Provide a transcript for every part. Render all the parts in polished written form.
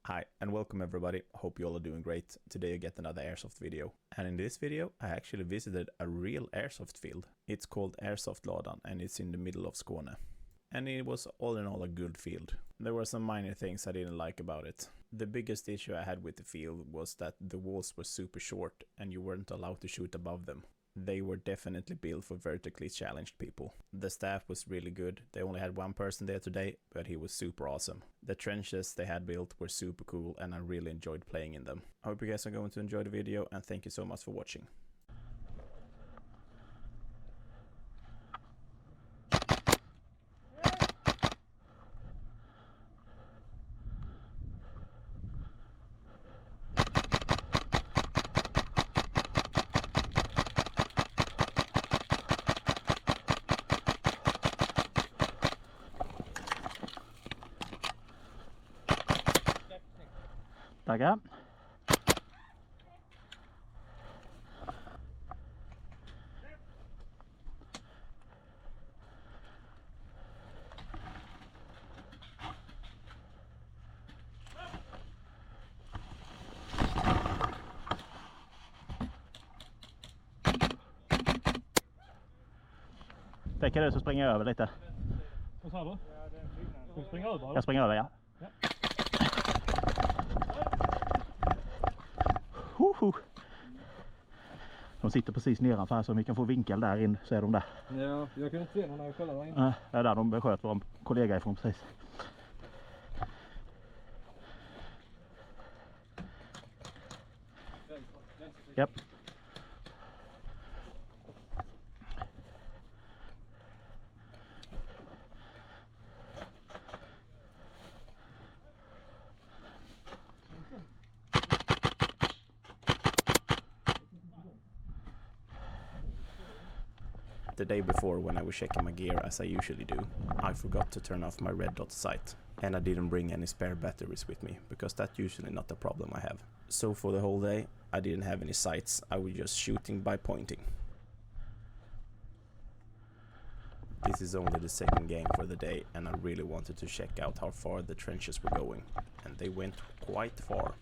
Hi and welcome everybody, hope you all are doing great. Today you get another airsoft video. And in this video I actually visited a real airsoft field. It's called Airsoftladan and it's in the middle of Skåne. And it was all in all a good field. There were some minor things I didn't like about it. The biggest issue I had with the field was that the walls were super short and you weren't allowed to shoot above them. They were definitely built for vertically challenged people. The staff was really good. They only had one person there today, but he was super awesome. The trenches they had built were super cool and I really enjoyed playing in them. I hope you guys are going to enjoy the video and thank you so much for watching. Tackar. Täcker du så springer jag över lite. Vad sa du? Ja, det är en skillnad. Ska du springa över? Jag springer över, ja. De sitter precis nedanför så om vi kan få vinkel där in så är de där. Ja, jag kan inte se någon när jag kollar där inne. Det är där de besköt vår kollega ifrån precis. Japp. The day before, when I was checking my gear as I usually do, I forgot to turn off my red dot sight. And I didn't bring any spare batteries with me, because that's usually not a problem I have. So for the whole day, I didn't have any sights, I was just shooting by pointing. This is only the second game for the day, and I really wanted to check out how far the trenches were going. And they went quite far.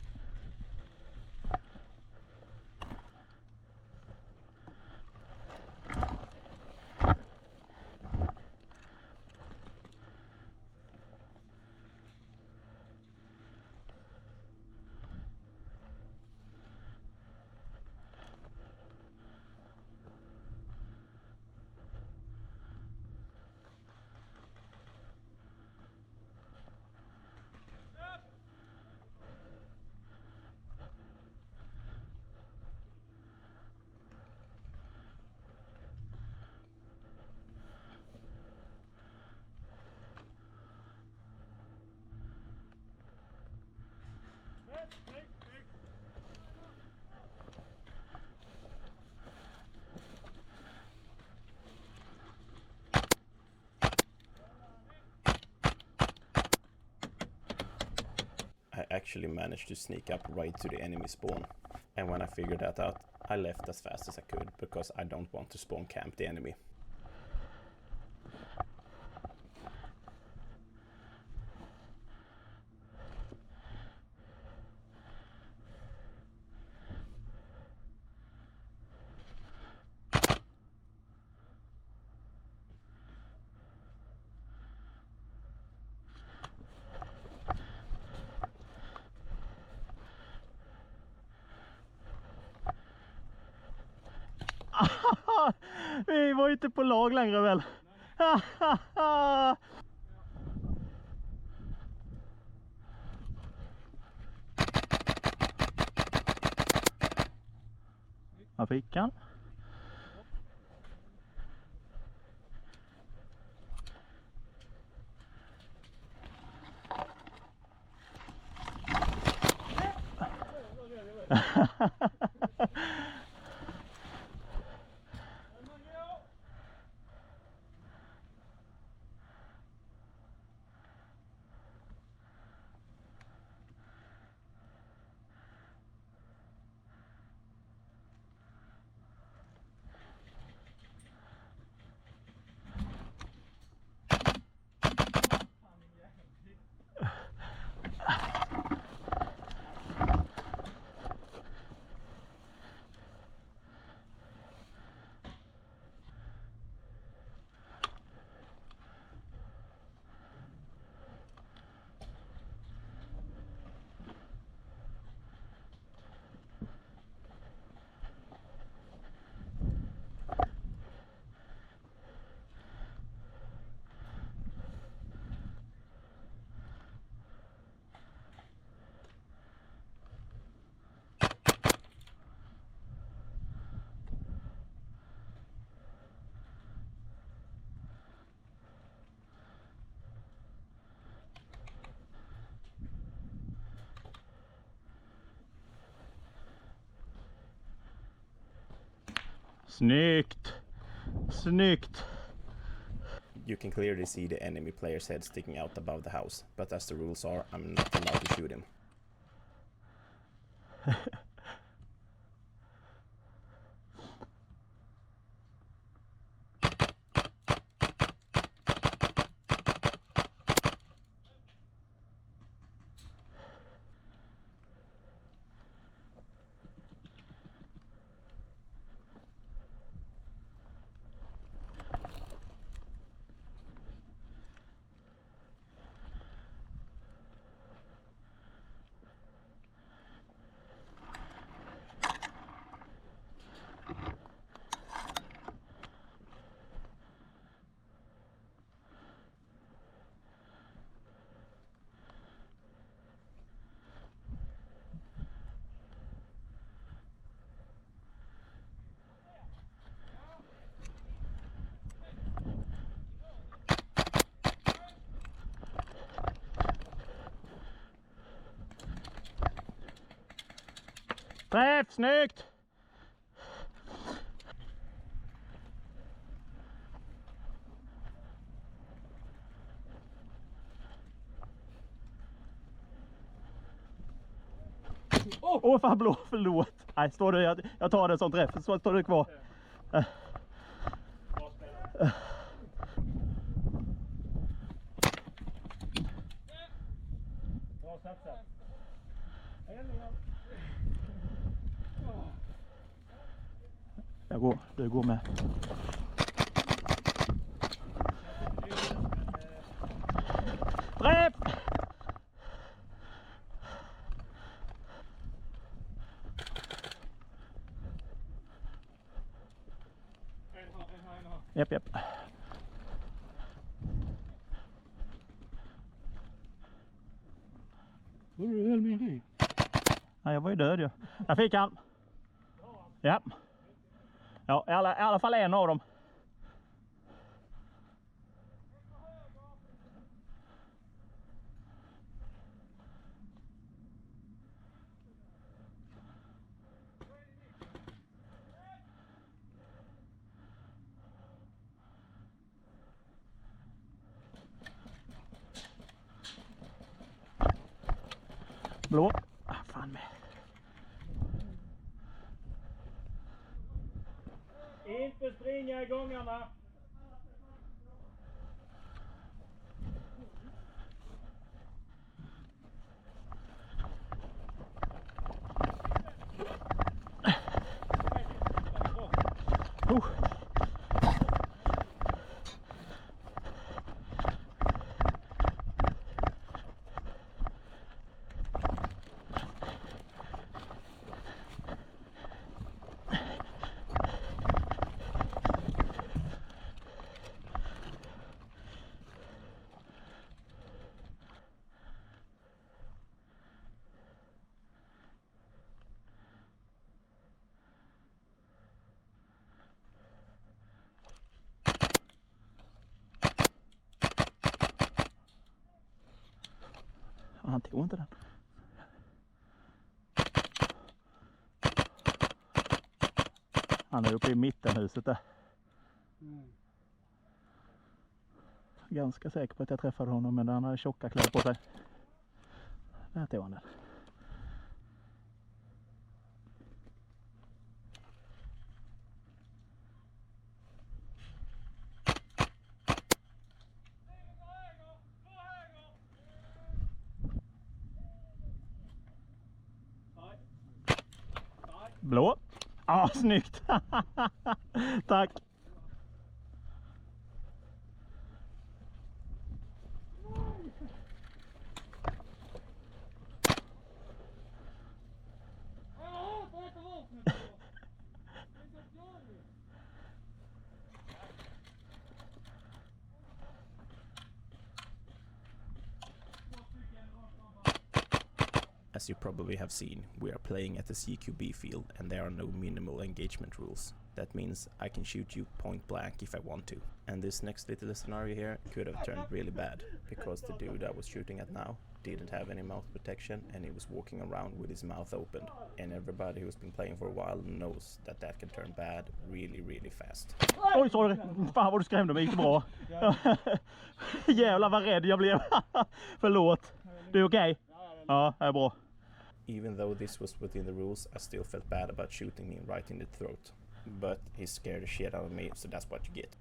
I actually managed to sneak up right to the enemy spawn, and when I figured that out, I left as fast as I could because I don't want to spawn camp the enemy. Vi var inte på lag längre väl. Jag fick han. Snyggt! Snyggt! You can clearly see the enemy player's head sticking out above the house, but as the rules are, I'm not allowed to shoot him. Träff, snyggt! Åh fan, förlåt! Nej, står du, jag tar det som träff, så står du kvar. Bra satsat. Du går med. Träff! Japp. Var du väl min rygg? Nej, jag var ju död ju. Jag fick han. Ja. Ja, i alla fall en av dem. Blå. Fan med. Inte springa i gångarna. Han tog inte den. Han är uppe i mittenhuset där. Ganska säker på att jag träffade honom, men han hade tjocka kläder på sig. Där tog han den. Blå. Ja, snyggt. Tack. As you probably have seen, we are playing at the CQB field and there are no minimal engagement rules. That means I can shoot you point blank if I want to. And this next little scenario here could have turned really bad, because the dude I was shooting at now didn't have any mouth protection and he was walking around with his mouth open. And everybody who's been playing for a while knows that that can turn bad really fast. Oj, sorry. Fan vad du skrämde mig, gick det bra? Jävlar vad rädd jag blev. Förlåt. Du är okej? Ja, det är bra. Even though this was within the rules, I still felt bad about shooting him right in the throat. But he scared the shit out of me, so that's what you get.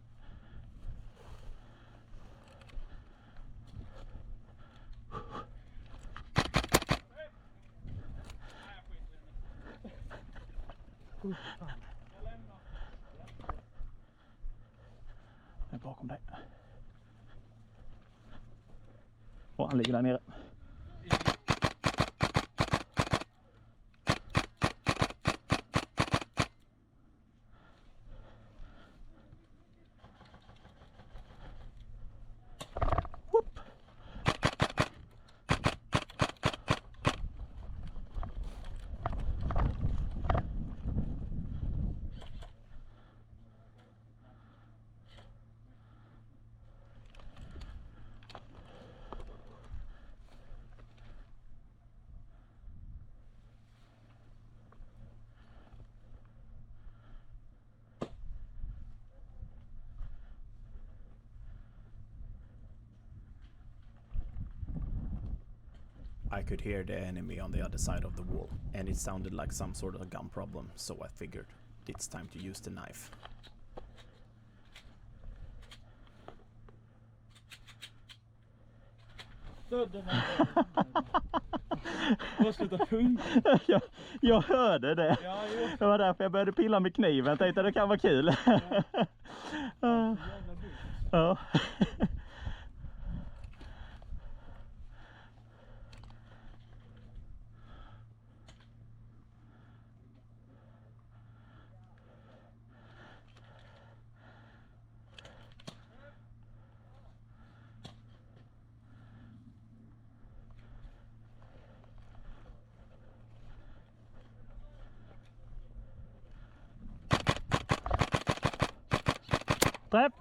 Jag är bakom dig. Och han ligger där nere. I could hear the enemy on the other side of the wall, and it sounded like some sort of a gun problem, so I figured it's time to use the knife. Sluta sjunga. Jag hörde det. Ja, jo. Det var därför jag började pilla med kniven. Tänkte det kan vara kul. Ja. Träff!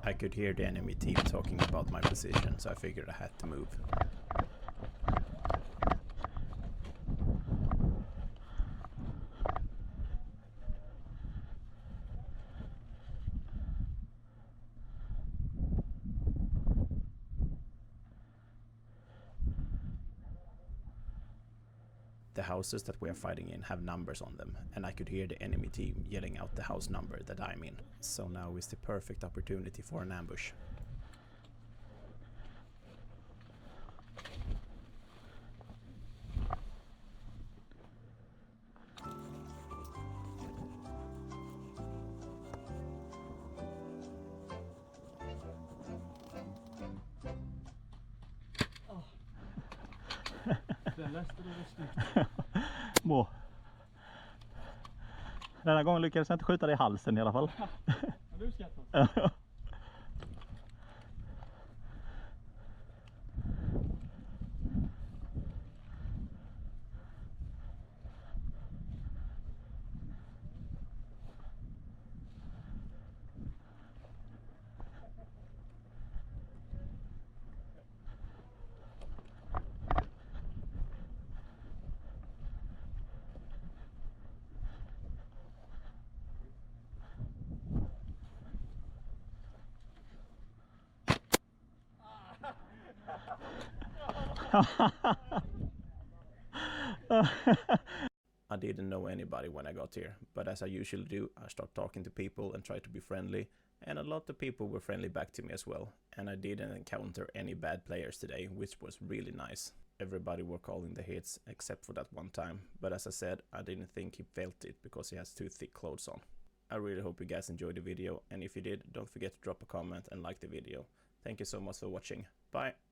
I could hear the enemy team talking about my position, so I figured I had to move. The houses that we are fighting in have numbers on them, and I could hear the enemy team yelling out the house number that I'm in. So now is the perfect opportunity for an ambush. Den läste du röstigt. Bra. Denna gången lyckades jag inte skjuta dig i halsen i alla fall. Ja, du skrattar. I didn't know anybody when I got here, but as I usually do, I start talking to people and try to be friendly, and a lot of people were friendly back to me as well, and I didn't encounter any bad players today, which was really nice. Everybody were calling the hits except for that one time, but as I said, I didn't think he felt it because he has too thick clothes on. I really hope you guys enjoyed the video, and if you did, don't forget to drop a comment and like the video. Thank you so much for watching. Bye!